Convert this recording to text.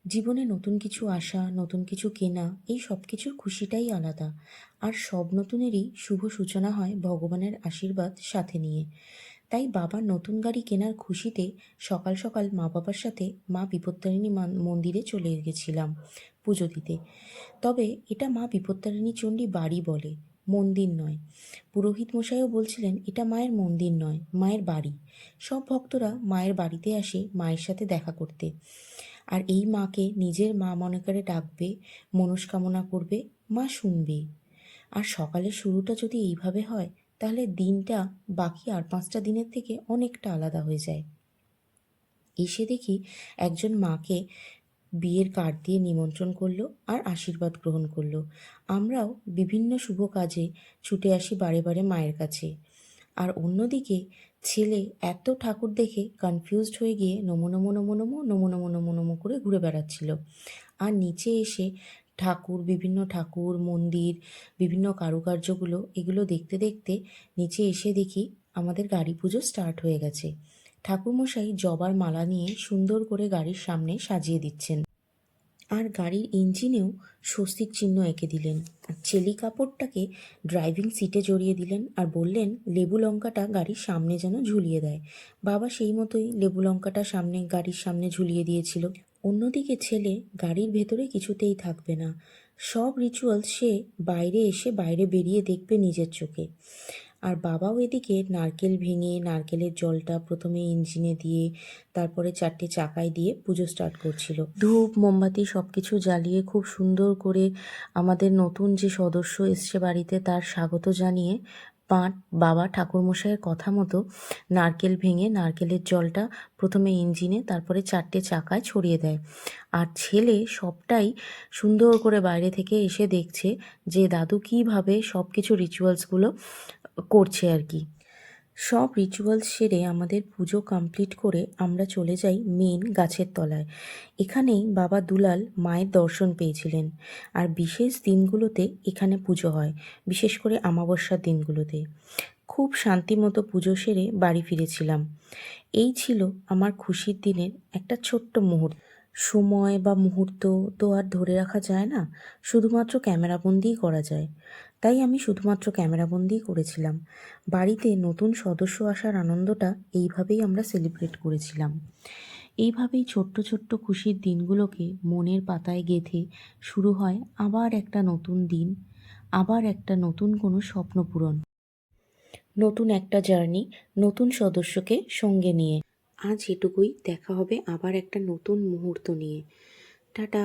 জীবনে নতুন কিছু আসা, নতুন কিছু কেনা, এই সব কিছুর খুশিটাই আলাদা। আর সব নতুনেরই শুভ সূচনা হয় ভগবানের আশীর্বাদ সাথে নিয়ে। তাই বাবার নতুন গাড়ি কেনার খুশিতে সকাল সকাল মা বাবার সাথে মা বিপত্তারিণী মন্দিরে চলে গেছিলাম পুজো দিতে। তবে এটা মা বিপত্তারিণী চণ্ডী বাড়ি বলে, মন্দির নয়। পুরোহিত মশাইও বলছিলেন এটা মায়ের মন্দির নয়, মায়ের বাড়ি। সব ভক্তরা মায়ের বাড়িতে আসে মায়ের সাথে দেখা করতে। আর এই মাকে নিজের মা মনে করে ডাকবে, মনস্কামনা করবে, মা শুনবে। আর সকালের শুরুটা যদি এইভাবে হয়, তাহলে দিনটা বাকি আর 5টা দিনের থেকে অনেকটা আলাদা হয়ে যায়। এসে দেখি একজন মাকে বিয়ের কার্ড দিয়ে নিমন্ত্রণ করলো আর আশীর্বাদ গ্রহণ করলো। আমরাও বিভিন্ন শুভ কাজে ছুটে আসি বারে বারে মায়ের কাছে। আর অন্যদিকে ছেলে এত ঠাকুর দেখে কনফিউজড হয়ে গিয়ে নমো নমো নমো নমো নমো নমো নমো নমো করে ঘুরে বেড়াচ্ছিল। আর নিচে এসে বিভিন্ন ঠাকুর মন্দির, বিভিন্ন কারুকার্যগুলো এগুলো দেখতে দেখতে নিচে এসে দেখি আমাদের গাড়ি পুজো স্টার্ট হয়ে গেছে। ঠাকুরমশাই জবার মালা নিয়ে সুন্দর করে গাড়ির সামনে সাজিয়ে দিচ্ছেন। আর গাড়ির ইঞ্জিনেও স্বস্তিক চিহ্ন এঁকে দিলেন। আর চেলি কাপড়টাকে ড্রাইভিং সিটে জড়িয়ে দিলেন আর বললেন লেবু লঙ্কাটা গাড়ির সামনে যেন ঝুলিয়ে দেয়। বাবা সেই মতোই লেবু লঙ্কাটা গাড়ির সামনে ঝুলিয়ে দিয়েছিল। অন্যদিকে ছেলে গাড়ির ভেতরে কিছুতেই থাকবে না। সব রিচুয়াল সে বাইরে এসে বাইরে বেরিয়ে দেখবে নিজের চোখে। আর বাবাও এদিকে নারকেল ভেঙে নারকেলের জলটা প্রথমে ইঞ্জিনে দিয়ে তারপরে 4টে চাকায় দিয়ে পুজো স্টার্ট করছিল। ধূপ মোমবাতি সব কিছু জ্বালিয়ে খুব সুন্দর করে আমাদের নতুন যে সদস্য এসছে বাড়িতে তার স্বাগত জানিয়ে বাবা ঠাকুরমশাইয়ের কথা মতো নারকেল ভেঙে নারকেলের জলটা প্রথমে ইঞ্জিনে তারপরে 4টে চাকায় ছড়িয়ে দেয়। আর ছেলে সবটাই সুন্দর করে বাইরে থেকে এসে দেখছে যে দাদু কীভাবে সব কিছু রিচুয়ালসগুলো করছে আর কি। সব রিচুয়ালস সেরে আমাদের পুজো কমপ্লিট করে আমরা চলে যাই মেন গাছের তলায়। এখানেই বাবা দুলাল মায়ের দর্শন পেয়েছিলেন। আর বিশেষ দিনগুলোতে এখানে পুজো হয়, বিশেষ করে অমাবস্যার দিনগুলোতে। খুব শান্তিমতো পুজো সেরে বাড়ি ফিরেছিলাম। এই ছিল আমার খুশির দিনের একটা ছোট্ট মুহূর্ত। সময় বা মুহূর্ত তো আর ধরে রাখা যায় না, শুধুমাত্র ক্যামেরাবন্দিই করা যায়। তাই আমি শুধুমাত্র ক্যামেরাবন্দিই করেছিলাম। বাড়িতে নতুন সদস্য আসার আনন্দটা এইভাবেই আমরা সেলিব্রেট করেছিলাম। এইভাবেই ছোট্ট ছোট্ট খুশির দিনগুলোকে মনের পাতায় গেঁথে শুরু হয় আবার একটা নতুন দিন, আবার একটা নতুন কোনো স্বপ্ন পূরণ, নতুন একটা জার্নি, নতুন সদস্যকে সঙ্গে নিয়ে। আজ এটুকুই, দেখা হবে আবার একটা নতুন মুহূর্ত নিয়ে। টাটা।